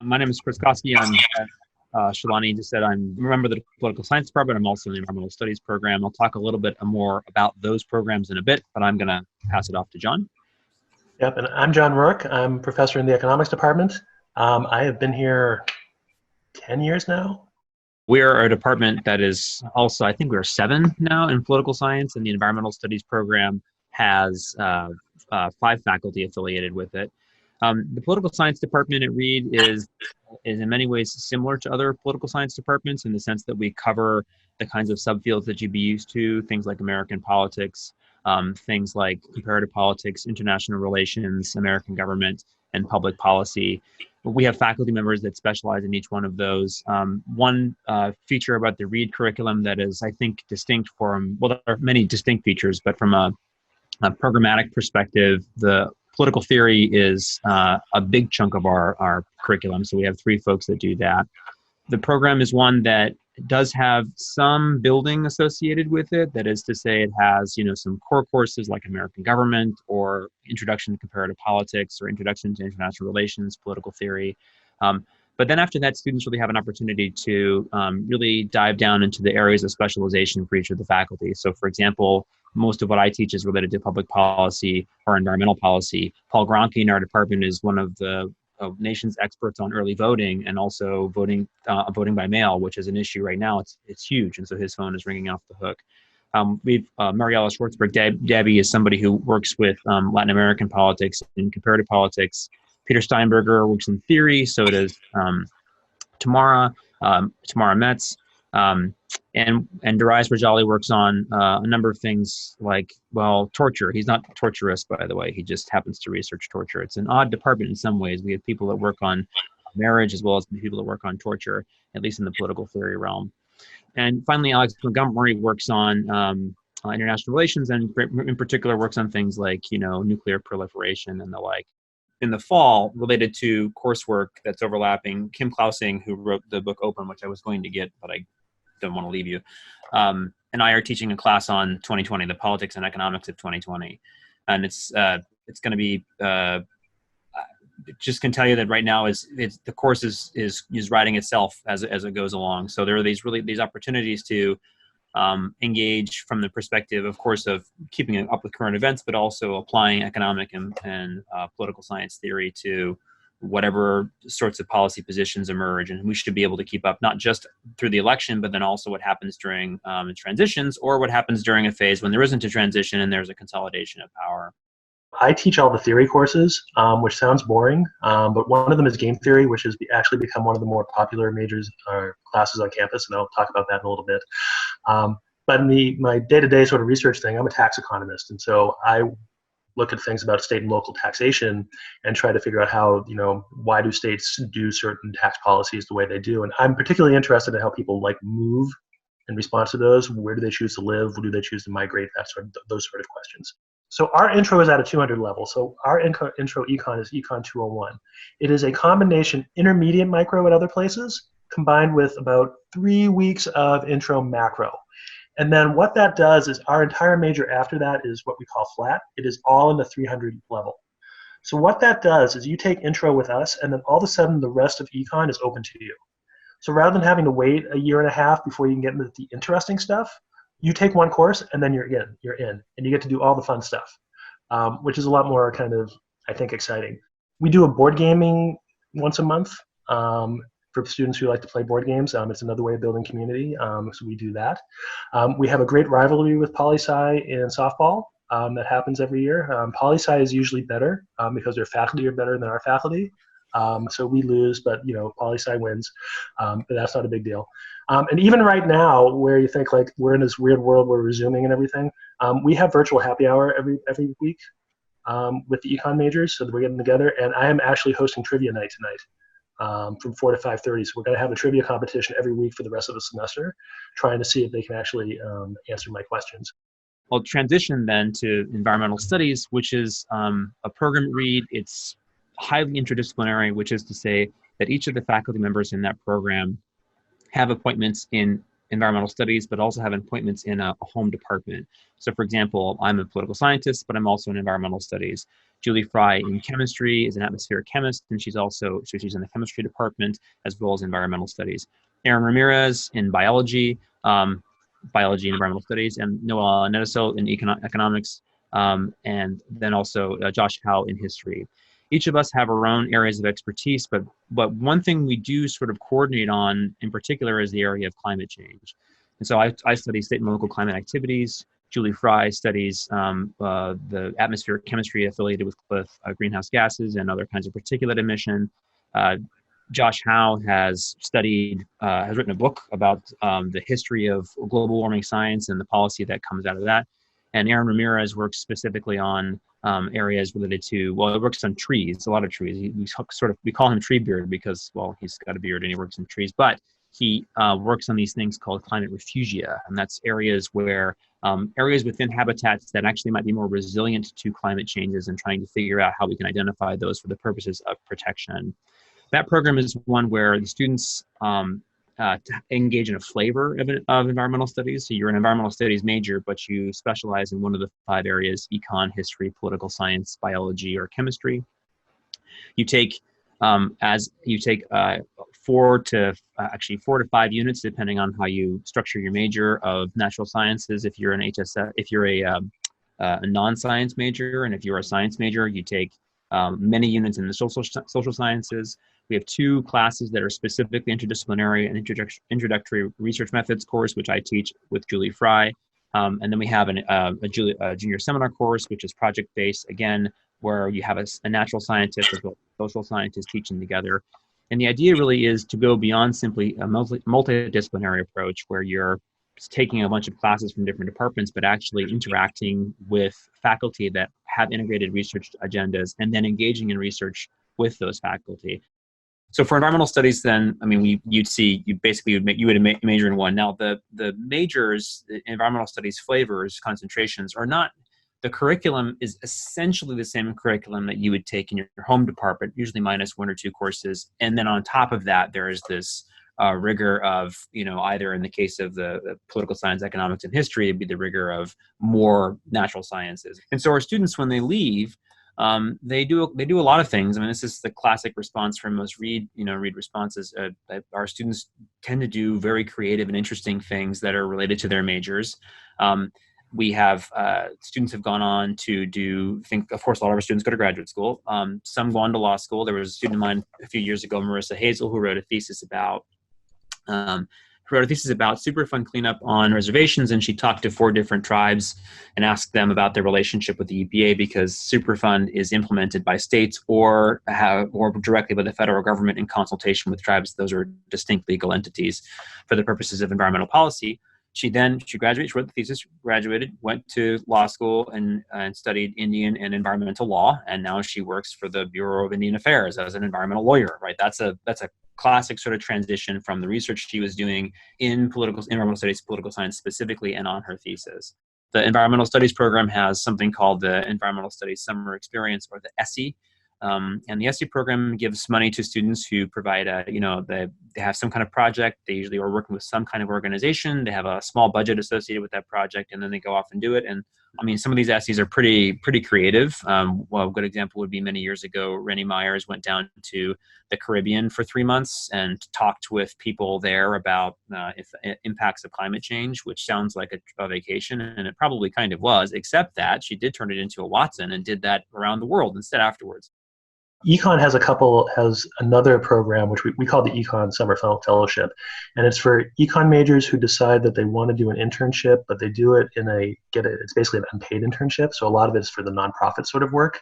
My name is Chris Koski. I'm Shalani just said I'm a member of the political science department. I'm also in the environmental studies program. I'll talk a little bit more about those programs in a bit, but I'm going to pass it off to John. Yep, and I'm John Rourke. I'm professor in the economics department. I have been here 10 years now. We're a department that is also, I think we're 7 now in political science, and the environmental studies program has 5 faculty affiliated with it. The political science department at Reed is in many ways similar to other political science departments in the sense that we cover the kinds of subfields that you'd be used to, things like American politics, things like comparative politics, international relations, American government, and public policy. We have faculty members that specialize in each one of those. One feature about the Reed curriculum that is, I think, distinct from, well, there are many distinct features, but from a programmatic perspective, the political theory is a big chunk of our curriculum. So we have 3 folks that do that. The program is one that does have some building associated with it. That is to say, it has, some core courses like American government or introduction to comparative politics or introduction to international relations, political theory. But then after that, students really have an opportunity to really dive down into the areas of specialization for each of the faculty. So for example, most of what I teach is related to public policy or environmental policy. Paul Gronke in our department is one of the nation's experts on early voting and also voting by mail, which is an issue right now. It's huge, and so his phone is ringing off the hook. Mariella Schwartzberg, Debbie is somebody who works with Latin American politics and comparative politics. Peter Steinberger works in theory, so does Tamara Metz. And Darius Rajali works on a number of things like, torture. He's not a torturist, by the way. He just happens to research torture. It's an odd department in some ways. We have people that work on marriage as well as people that work on torture, at least in the political theory realm. And finally, Alex Montgomery works on international relations and in particular works on things like, nuclear proliferation and the like. In the fall, related to coursework that's overlapping, Kim Klausing, who wrote the book Open, which I was going to get, but I don't want to leave you, and I are teaching a class on 2020, the politics and economics of 2020. And it's going to be, just can tell you that right now the course is writing itself as it goes along. So there are these opportunities to engage from the perspective, of course, of keeping up with current events, but also applying economic and political science theory to whatever sorts of policy positions emerge. And we should be able to keep up, not just through the election, but then also what happens during transitions or what happens during a phase when there isn't a transition and there's a consolidation of power. I teach all the theory courses, which sounds boring, but one of them is game theory, which has actually become one of the more popular majors or classes on campus, and I'll talk about that in a little bit. But in my day-to-day sort of research thing, I'm a tax economist, and so I look at things about state and local taxation and try to figure out how, why do states do certain tax policies the way they do. And I'm particularly interested in how people move in response to those. Where do they choose to live? Where do they choose to migrate? Those sort of questions. So our intro is at a 200 level. So our intro econ is econ 201. It is a combination intermediate micro at other places combined with about 3 weeks of intro macro. And then what that does is our entire major after that is what we call flat. It is all in the 300 level. So what that does is you take intro with us, and then all of a sudden the rest of econ is open to you. So rather than having to wait a year and a half before you can get into the interesting stuff, you take one course and then you're in, and you get to do all the fun stuff, which is a lot more kind of, I think, exciting. We do a board gaming once a month. For students who like to play board games. It's another way of building community, so we do that. We have a great rivalry with poli-sci in softball that happens every year. Poli-sci is usually better because their faculty are better than our faculty. So we lose, but poli-sci wins, but that's not a big deal. And even right now, where you think we're in this weird world where we're Zooming and everything, we have virtual happy hour every week with the econ majors, so that we're getting together, and I am actually hosting trivia night tonight. From 4 to 5:30. So we're going to have a trivia competition every week for the rest of the semester, trying to see if they can actually answer my questions. I'll transition then to environmental studies, which is a program read. It's highly interdisciplinary, which is to say that each of the faculty members in that program have appointments in environmental studies, but also have appointments in a home department. So for example, I'm a political scientist, but I'm also in environmental studies. Julie Fry in chemistry is an atmospheric chemist, and she's in the chemistry department as well as environmental studies. Aaron Ramirez in biology, biology and environmental studies, and Noel Nedesil in economics, and then also Josh Howe in history. Each of us have our own areas of expertise, but one thing we do sort of coordinate on in particular is the area of climate change. And so I study state and local climate activities. Julie Fry studies the atmospheric chemistry affiliated with greenhouse gases and other kinds of particulate emission. Josh Howe has written a book about the history of global warming science and the policy that comes out of that. And Aaron Ramirez works specifically on areas related to, well, he works on trees, a lot of trees. We call him Tree Beard because, well, he's got a beard and he works in trees, but he works on these things called climate refugia. And that's areas where, areas within habitats that actually might be more resilient to climate changes, and trying to figure out how we can identify those for the purposes of protection. That program is one where the students engage in a flavor of environmental studies. So you're an environmental studies major, but you specialize in one of the 5 areas: econ, history, political science, biology, or chemistry. You take 4 to 5 units, depending on how you structure your major, of natural sciences. If you're an HSF, if you're a non-science major, and if you're a science major, you take many units in the social sciences. We have 2 classes that are specifically interdisciplinary: and introductory research methods course, which I teach with Julie Fry. And then we have a junior seminar course, which is project-based, again, where you have a natural scientist as well as social scientist teaching together. And the idea really is to go beyond simply a multidisciplinary approach where you're taking a bunch of classes from different departments, but actually interacting with faculty that have integrated research agendas and then engaging in research with those faculty. So for environmental studies, then, I mean, you would major in one. Now, the majors, the environmental studies flavors, concentrations are not. The curriculum is essentially the same curriculum that you would take in your home department, usually minus 1 or 2 courses. And then on top of that, there is this rigor of, either in the case of the political science, economics, and history, it'd be the rigor of more natural sciences. And so our students, when they leave, they do a lot of things. I mean, this is the classic response from most read responses. Our students tend to do very creative and interesting things that are related to their majors. We have students have gone on to of course, a lot of our students go to graduate school. Some go on to law school. There was a student of mine a few years ago, Marissa Hazel, who wrote a thesis about Superfund cleanup on reservations, and she talked to 4 different tribes and asked them about their relationship with the EPA, because Superfund is implemented by states or directly by the federal government in consultation with tribes. Those are distinct legal entities for the purposes of environmental policy. She graduated, she wrote the thesis, graduated, went to law school and studied Indian and environmental law, and now she works for the Bureau of Indian Affairs as an environmental lawyer. Right? That's a classic sort of transition from the research she was doing in environmental studies, political science specifically, and on her thesis. The environmental studies program has something called the Environmental Studies Summer Experience, or the ESSE. And the ESSE program gives money to students who provide they have some kind of project. They usually are working with some kind of organization. They have a small budget associated with that project, and then they go off and do it. And I mean, some of these ESSEs are pretty creative. Well, a good example would be many years ago, Rennie Myers went down to the Caribbean for 3 months and talked with people there about impacts of climate change, which sounds like a vacation, and it probably kind of was, except that she did turn it into a Watson and did that around the world instead afterwards. Econ has another program, which we call the Econ Summer Fellowship. And it's for econ majors who decide that they want to do an internship, but they do it it's basically an unpaid internship. So a lot of it is for the nonprofit sort of work.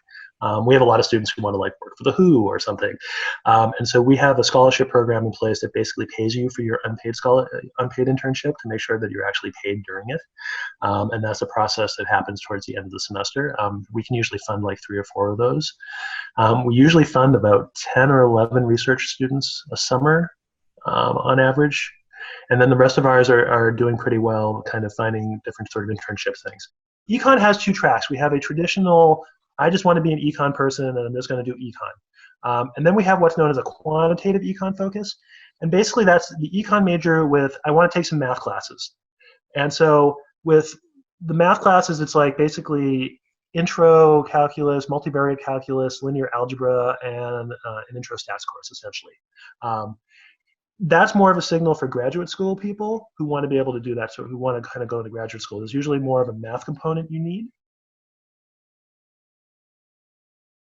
We have a lot of students who want to work for the WHO or something. And so we have a scholarship program in place that basically pays you for your unpaid internship to make sure that you're actually paid during it. And that's a process that happens towards the end of the semester. We can usually fund 3 or 4 of those. We usually fund about 10 or 11 research students a summer on average. And then the rest of ours are doing pretty well, kind of finding different sort of internship things. Econ has 2 tracks. We have a traditional, I just want to be an econ person and I'm just going to do econ. And then we have what's known as a quantitative econ focus. And basically that's the econ major with, I want to take some math classes. And so with the math classes, it's like basically intro calculus, multivariate calculus, linear algebra, and an intro stats course, essentially. That's more of a signal for graduate school people who want to be able to do that, so who want to kind of go into graduate school. There's usually more of a math component you need.